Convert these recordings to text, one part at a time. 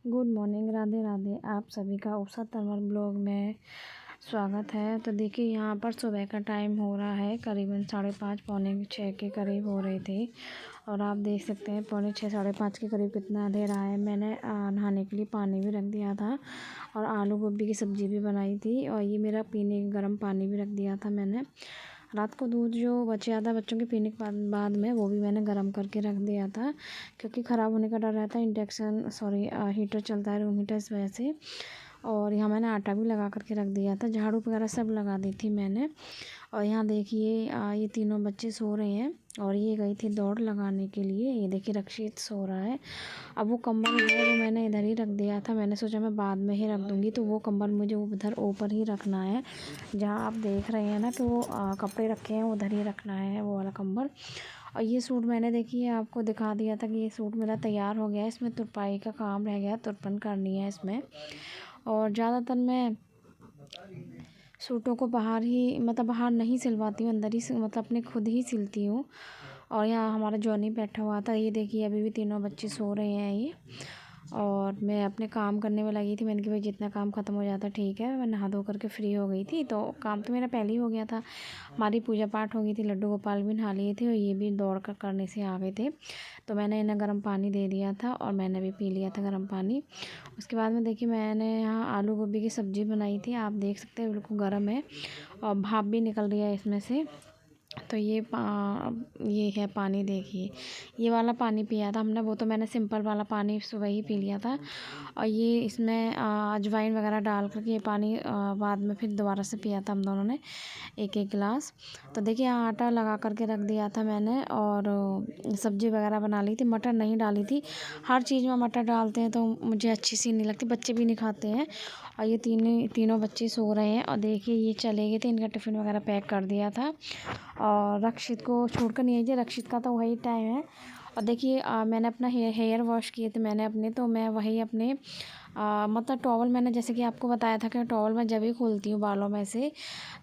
Good morning, Radhe Radhe. आप सभी का उपसा तंवर ब्लॉग में स्वागत है। तो देखिए यहाँ पर सुबह का टाइम हो रहा है, करीबन 5:30 पौने 6 के करीब हो रहे थे। और आप देख सकते हैं पौने 6 5:30 के करीब कितना अंधेरा है। मैंने नहाने के लिए पानी भी रख दिया था और आलू गोभी की सब्ज़ी भी बनाई थी। और ये मेरा पीने गर्म पानी भी रख दिया था मैंने। रात को दूध जो बचा था बच्चों के पीने के बाद में, वो भी मैंने गर्म करके रख दिया था, क्योंकि ख़राब होने का डर रहता है। इंडक्शन हीटर चलता है, रूम हीटर, इस वजह से। और यहाँ मैंने आटा भी लगा करके रख दिया था, झाड़ू वगैरह सब लगा दी थी मैंने। और यहाँ देखिए ये तीनों बच्चे सो रहे हैं और ये गई थी दौड़ लगाने के लिए। ये देखिए रक्षित सो रहा है। अब वो कंबल जो है वो मैंने इधर ही रख दिया था। मैंने सोचा मैं बाद में ही रख दूँगी, तो वो कंबल मुझे उधर ऊपर ही रखना है, जहाँ आप देख रहे हैं ना कि वो कपड़े रखे हैं उधर ही रखना है वो वाला कंबल। और ये सूट मैंने देखिए आपको दिखा दिया था कि ये सूट मेरा तैयार हो गया है। इसमें तुरपाई का काम रह गया, तुरपन करनी है इसमें। और ज़्यादातर मैं सूटों को बाहर ही, मतलब बाहर नहीं सिलवाती हूँ, अंदर ही मतलब अपने खुद ही सिलती हूँ। और यहाँ हमारा जॉनी बैठा हुआ था। ये देखिए अभी भी तीनों बच्चे सो रहे हैं ये। और मैं अपने काम करने में लगी थी। मैंने कहा भाई जितना काम ख़त्म हो जाता ठीक है। मैं नहा धो करके फ्री हो गई थी, तो काम तो मेरा पहले ही हो गया था। हमारी पूजा पाठ हो गई थी, लड्डू गोपाल भी नहा लिए थे और ये भी दौड़ कर करने से आ गए थे। तो मैंने इन्हें गर्म पानी दे दिया था और मैंने भी पी लिया था गर्म पानी। उसके बाद में देखिए मैंने यहाँ आलू गोभी की सब्ज़ी बनाई थी। आप देख सकते हैं बिल्कुल गर्म है और भाप भी निकल रही है इसमें से। तो ये है पानी, देखिए ये वाला पानी पिया था हमने। वो तो मैंने सिंपल वाला पानी सुबह ही पी लिया था। और ये इसमें अजवाइन वगैरह डाल करके ये पानी बाद में फिर दोबारा से पिया था हम दोनों ने, एक एक गिलास। तो देखिए आटा लगा करके रख दिया था मैंने और सब्ज़ी वगैरह बना ली थी। मटर नहीं डाली थी। हर चीज़ में मटर डालते हैं तो मुझे अच्छी सी नहीं लगती, बच्चे भी नहीं खाते हैं। और ये तीनों बच्चे सो रहे हैं। और देखिए ये चले गए थे, इनका टिफ़िन वगैरह पैक कर दिया था और रक्षित को छोड़कर नहीं आई थी। रक्षित का तो वही टाइम है। और देखिए मैंने अपना हेयर वॉश किए थे मैंने अपने, तो मैं वही अपने मतलब टॉवल, मैंने जैसे कि आपको बताया था कि टॉवल मैं जब ही खोलती हूँ बालों में से,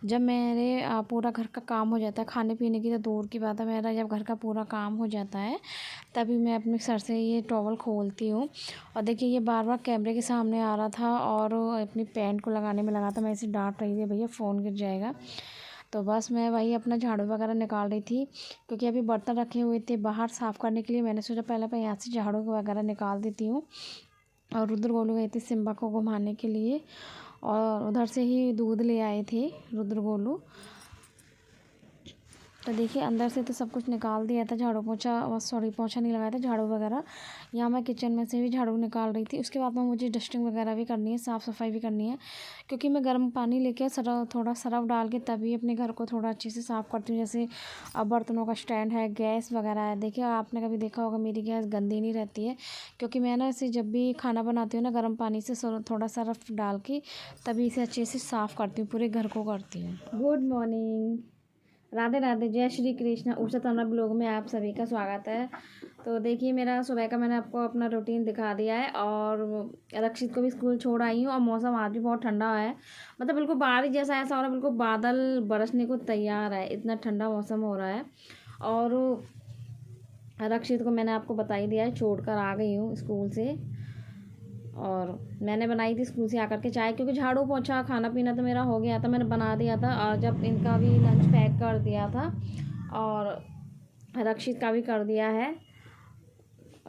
जब मेरे पूरा घर का काम हो जाता है। खाने पीने की तो दूर की बात है, मेरा जब घर का पूरा काम हो जाता है तभी मैं अपने सर से ये टॉवल खोलती हूँ। और देखिए ये बार बार कैमरे के सामने आ रहा था और अपनी पैंट को लगाने में लगा था। मैं इसे डांट रही थी, भैया फ़ोन गिर जाएगा। तो बस मैं वही अपना झाड़ू वगैरह निकाल रही थी, क्योंकि अभी बर्तन रखे हुए थे बाहर साफ़ करने के लिए। मैंने सोचा पहले मैं यहाँ से झाड़ू वगैरह निकाल देती हूँ। और रुद्र गोलू गए थे सिम्बा को घुमाने के लिए और उधर से ही दूध ले आए थे रुद्र गोलू। तो देखिए अंदर से तो सब कुछ निकाल दिया था, झाड़ू पोछा, सॉरी पोछा नहीं लगाया था, झाड़ू वगैरह। यहाँ मैं किचन में से भी झाड़ू निकाल रही थी। उसके बाद में मुझे डस्टिंग वगैरह भी करनी है, साफ़ सफाई भी करनी है, क्योंकि मैं गर्म पानी लेके थोड़ा सरफ डाल के तभी अपने घर को थोड़ा अच्छे से साफ़ करती हूँ। जैसे अब बर्तनों का स्टैंड है, गैस वगैरह है। देखिए आपने कभी देखा होगा मेरी गैस गंदी नहीं रहती है, क्योंकि मैं ना इसे जब भी खाना बनाती हूँ ना गर्म पानी से थोड़ा सरफ डाल के तभी इसे अच्छे से साफ़ करती हूँ, पूरे घर को करती हूँ। गुड मॉर्निंग, राधे राधे, जय श्री कृष्ण। उषा तन्वर ब्लॉग में आप सभी का स्वागत है। तो देखिए मेरा सुबह का मैंने आपको अपना रूटीन दिखा दिया है और रक्षित को भी स्कूल छोड़ आई हूँ। और मौसम आज भी बहुत ठंडा है, मतलब बिल्कुल बारिश जैसा ऐसा हो रहा है, बिल्कुल बादल बरसने को तैयार है, इतना ठंडा मौसम हो रहा है। और रक्षित को मैंने आपको बता ही दिया है, छोड़ कर आ गई हूँ स्कूल से। और मैंने बनाई थी स्कूल से आकर के चाय, क्योंकि झाड़ू पोछा खाना पीना तो मेरा हो गया था, मैंने बना दिया था। और जब इनका भी लंच पैक कर दिया था और रक्षित का भी कर दिया है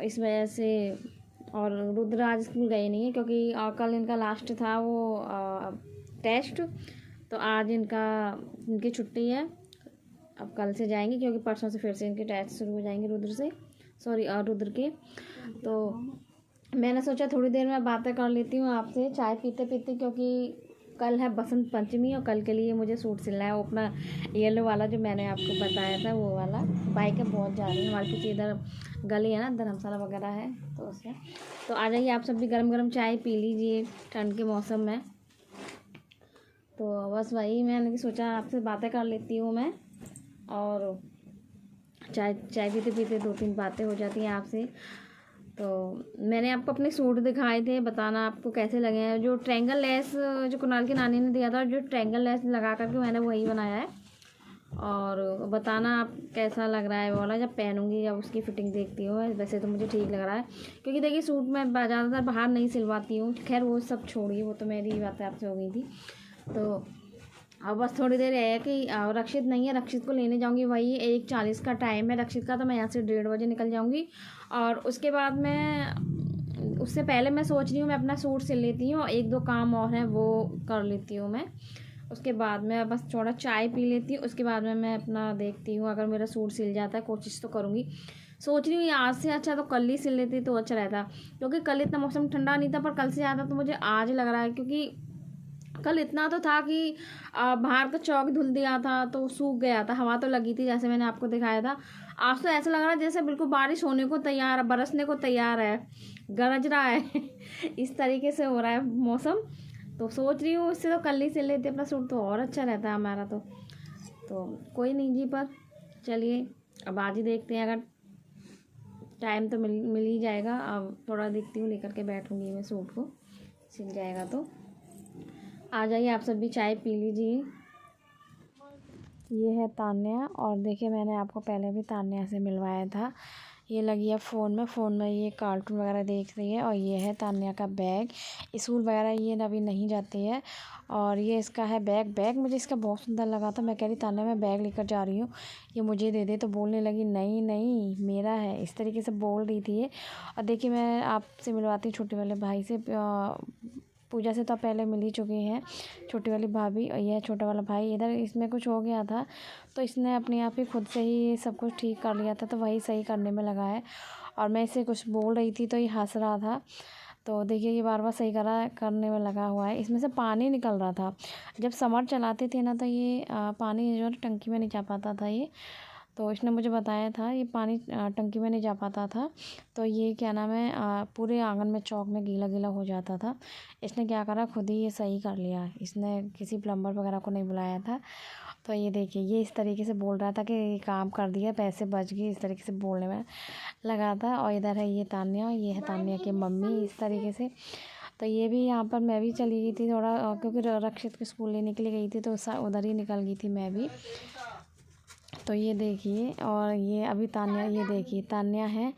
इस वजह से। और रुद्र आज स्कूल गए नहीं है, क्योंकि कल इनका लास्ट था वो टेस्ट, तो आज इनकी छुट्टी है। अब कल से जाएंगे, क्योंकि परसों से फिर से इनके टेस्ट शुरू हो जाएंगे रुद्र के। तो मैंने सोचा थोड़ी देर में बातें कर लेती हूँ आपसे चाय पीते पीते, क्योंकि कल है बसंत पंचमी और कल के लिए मुझे सूट सिलना है, वो अपना येलो वाला जो मैंने आपको बताया था वो वाला। बाइक बहुत जा रही है हमारे पीछे, इधर गली है ना, धर्मशाला वगैरह है, तो उससे। तो आ जाइए आप सब भी, गरम गरम चाय पी लीजिए ठंड के मौसम में। तो बस वही मैंने सोचा आपसे बातें कर लेती हूँ मैं, और चाय पीते पीते 2-3 बातें हो जाती हैं आपसे। तो मैंने आपको अपने सूट दिखाए थे, बताना आपको कैसे लगे हैं। जो ट्रायंगल लेस जो कुणाल की नानी ने दिया था, जो ट्रायंगल लेस लगा करके मैंने वही बनाया है। और बताना आप कैसा लग रहा है वाला, जब पहनूंगी जब उसकी फ़िटिंग देखती हूँ। वैसे तो मुझे ठीक लग रहा है, क्योंकि देखिए सूट मैं ज़्यादातर बाहर नहीं सिलवाती हूँ। खैर वो सब छोड़िए, वो तो मेरी बात आपसे हो गई थी। तो अब बस थोड़ी देर है कि रक्षित नहीं है, रक्षित को लेने जाऊंगी। वही 1:40 का टाइम है रक्षित का, तो मैं यहाँ से 1:30 बजे निकल जाऊंगी। और उसके बाद मैं उससे पहले मैं सोच रही हूँ मैं अपना सूट सिल लेती हूँ, 1-2 काम और हैं वो कर लेती हूँ मैं। उसके बाद मैं बस थोड़ा चाय पी लेती हूँ, उसके बाद में मैं अपना देखती हूँ अगर मेरा सूट सिल जाता है, कोशिश तो करूँगी। सोच रही हूँ आज से अच्छा तो कल ही सिल लेती तो अच्छा रहता, क्योंकि कल इतना मौसम ठंडा नहीं था, पर कल से ज़्यादा तो मुझे आज लग रहा है। क्योंकि कल इतना तो था कि बाहर का चौक धुल दिया था तो सूख गया था, हवा तो लगी थी जैसे मैंने आपको दिखाया था। आज तो ऐसा लग रहा है जैसे बिल्कुल बारिश होने को तैयार है, बरसने को तैयार है, गरज रहा है इस तरीके से हो रहा है मौसम। तो सोच रही हूँ इससे तो कल ही सिल लेते अपना सूट, तो और अच्छा रहता है हमारा। तो कोई नहीं जी, पर चलिए अब आज ही देखते हैं, अगर टाइम तो मिल ही जाएगा। अब थोड़ा देखती हूँ, लेकर के बैठूँगी मैं सूट को, सिल जाएगा तो। आ जाइए आप सब भी चाय पी लीजिए। ये है तान्या, और देखिए मैंने आपको पहले भी तान्या से मिलवाया था। ये लगी है फ़ोन में ये कार्टून वगैरह देख रही है। और ये है तान्या का बैग, स्कूल वगैरह ये अभी नहीं जाती है। और ये इसका है बैग मुझे इसका बहुत सुंदर लगा था। मैं कह रही तान्या मैं बैग लेकर जा रही हूँ, ये मुझे दे दे, तो बोलने लगी नहीं नहीं मेरा है, इस तरीके से बोल रही थी ये। और देखिए मैं आपसे मिलवाती हूँ छोटे वाले भाई से। पूजा से तो पहले मिल ही चुकी हैं, छोटी वाली भाभी। और यह छोटा वाला भाई, इधर इसमें कुछ हो गया था तो इसने अपने आप ही खुद से ही सब कुछ ठीक कर लिया था, तो वही सही करने में लगा है। और मैं इसे कुछ बोल रही थी तो ये हंस रहा था। तो देखिए ये बार बार सही करने में लगा हुआ है। इसमें से पानी निकल रहा था, जब समर चलाते थे ना तो ये पानी जो है टंकी में नहीं जा पाता था ये। तो इसने मुझे बताया था ये पानी टंकी में नहीं जा पाता था, तो ये क्या नाम है पूरे आंगन में चौक में गीला गीला हो जाता था। इसने क्या करा, खुद ही ये सही कर लिया, इसने किसी प्लम्बर वगैरह को नहीं बुलाया था। तो ये देखिए ये इस तरीके से बोल रहा था कि ये काम कर दिया, पैसे बच गए, इस तरीके से बोलने में लगा था। और इधर है ये तान्या, ये है तान्या की मम्मी, इस तरीके से। तो ये भी यहाँ पर मैं भी चली गई थी थोड़ा, क्योंकि रक्षित के स्कूल लेने के लिए गई थी, तो उधर ही निकल गई थी मैं भी। तो ये देखिए, और ये अभी तान्या, ये देखिए तान्या है,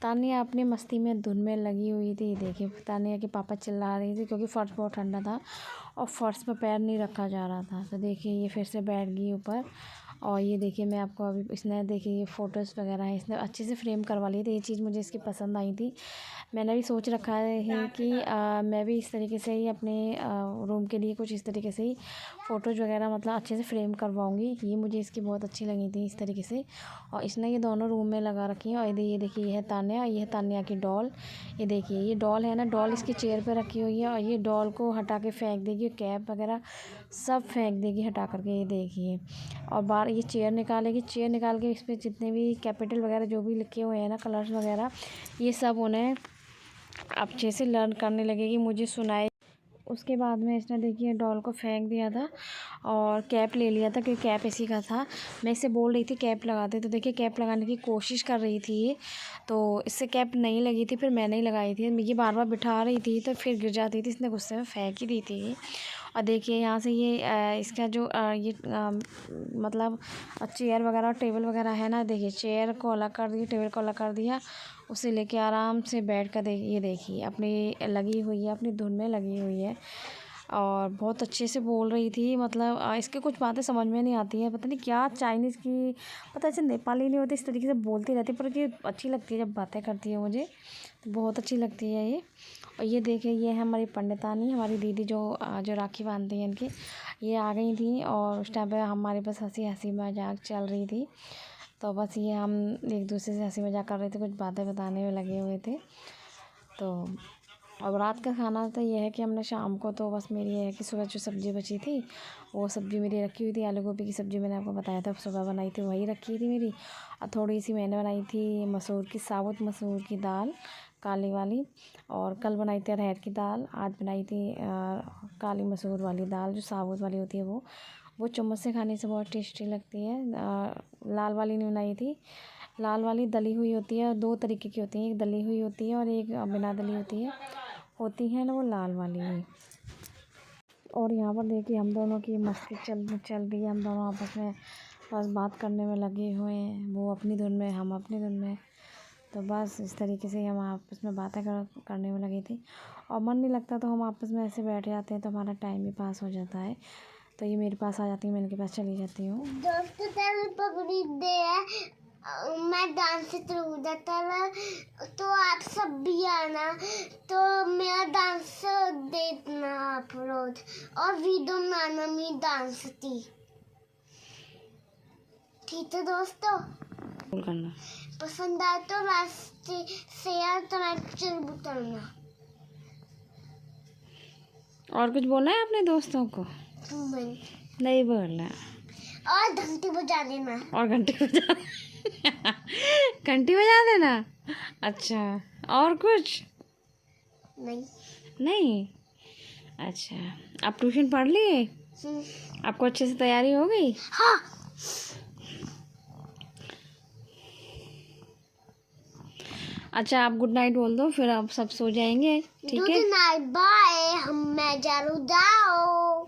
तान्या अपनी मस्ती में धुन में लगी हुई थी। देखिए तान्या के पापा चिल्ला रही थी, क्योंकि फ़र्श बहुत ठंडा था और फ़र्श पर पैर नहीं रखा जा रहा था। तो देखिए ये फिर से बैठ गई ऊपर। और ये देखिए मैं आपको अभी, इसने देखिए ये फ़ोटोज़ वगैरह हैं, इसने अच्छे से फ्रेम करवा ली थी। ये चीज़ मुझे इसकी पसंद आई थी। मैंने भी सोच रखा है कि मैं भी इस तरीके से ही अपने रूम के लिए कुछ इस तरीके से ही फ़ोटोज़ वगैरह मतलब अच्छे से फ्रेम करवाऊँगी। ये मुझे इसकी बहुत अच्छी लगी थी इस तरीके से। और इसने ये दोनों रूम में लगा रखी हैं। और ये देखिए ये है तान्या, ये है तान्या की डॉल। ये देखिए ये डॉल है ना, डॉल इसकी चेयर पे रखी हुई है, और ये डॉल को हटा के फेंक देगी, कैप वगैरह सब फेंक देगी हटा करके, ये देखिए। और बाहर ये चेयर निकालेगी, चेयर निकाल के इस पर जितने भी कैपिटल वगैरह जो भी लिखे हुए हैं ना, कलर्स वगैरह, ये सब उन्हें अच्छे से लर्न करने लगेगी, मुझे सुनाए। उसके बाद में इसने देखिए डॉल को फेंक दिया था और कैप ले लिया था, क्योंकि कैप इसी का था। मैं इसे बोल रही थी कैप लगाते, तो देखिए कैप लगाने की कोशिश कर रही थी ये, तो इससे कैप नहीं लगी थी, फिर मैंने ही लगाई थी। ये बार बार बिठा रही थी तो फिर गिर जाती थी, इसने गुस्से में फेंक ही दी थी। और देखिए यहाँ से ये इसका जो मतलब चेयर वगैरह और टेबल वगैरह है ना, देखिए चेयर को अलग कर दिया, टेबल को अलग कर दिया, उसे लेके आराम से बैठ कर ये देखिए अपनी लगी हुई है, अपनी धुन में लगी हुई है। और बहुत अच्छे से बोल रही थी, मतलब इसके कुछ बातें समझ में नहीं आती है, पता नहीं क्या चाइनीज़ की, पता ऐसे नेपाली नहीं होती, इस तरीके से बोलती रहती है, पर ये अच्छी लगती है जब बातें करती है, मुझे तो बहुत अच्छी लगती है ये। और ये देखिए ये है हमारी पंडितानी, हमारी दीदी जो राखी बांधती हैं इनकी, ये आ गई थी। और उस टाइम पे हमारे पास हंसी हंसी मजाक चल रही थी, तो बस ये हम एक दूसरे से हंसी मजाक कर रहे थे, कुछ बातें बताने में लगे हुए थे। तो अब रात का खाना तो ये है कि हमने शाम को, तो बस मेरी ये है कि सुबह जो सब्ज़ी बची थी वो सब्ज़ी मेरी रखी हुई थी, आलू गोभी की सब्ज़ी मैंने आपको बताया था सुबह बनाई थी, वही रखी थी मेरी। और थोड़ी सी मैंने बनाई थी मसूर की, साबुत मसूर की दाल काली वाली। और कल बनाई थी अरहर की दाल, आज बनाई थी काली मसूर वाली दाल, जो साबुत वाली होती है वो चम्मच से खाने से बहुत टेस्टी लगती है। लाल वाली नहीं बनाई थी, लाल वाली दली हुई होती है, दो तरीके की होती है, एक दली हुई होती है और एक बिना दली होती है ना, वो लाल वाली है। और यहाँ पर देखिए हम दोनों की मस्ती चल रही है, हम दोनों आपस में बस बात करने में लगे हुए हैं, वो अपनी धुन में, हम अपनी धुन में। तो बस इस तरीके से हम आपस में बातें करने में लगी थी, और मन नहीं लगता तो हम आपस में ऐसे बैठ जाते हैं, तो हमारा टाइम भी पास हो जाता है। तो ये मेरे पास आ जाती है, मैं इनके पास चली जाती हूँ। दोस्तों तेरे पकड़ी दे मैं डांस शुरू जाता तो आप सब भी आना, तो मेरा डांस देखना आप रोज, और वीडियो बनाना मेरी डांस थी। ठीक है दोस्तों, करना पसंद आए तो रास्ते शेयर तो जरूर करना। और कुछ बोलना है अपने दोस्तों को? नहीं बोलना। और घंटी बजा देना। और घंटी बजा घंटी बजा देना। अच्छा, और कुछ नहीं? नहीं। अच्छा, आप ट्यूशन पढ़ लिए? आपको अच्छे से तैयारी हो गई? हाँ। अच्छा, आप गुड नाइट बोल दो, फिर आप सब सो जाएंगे। ठीक है, गुड नाइट, बाय। हम मैं जरूर जाओ।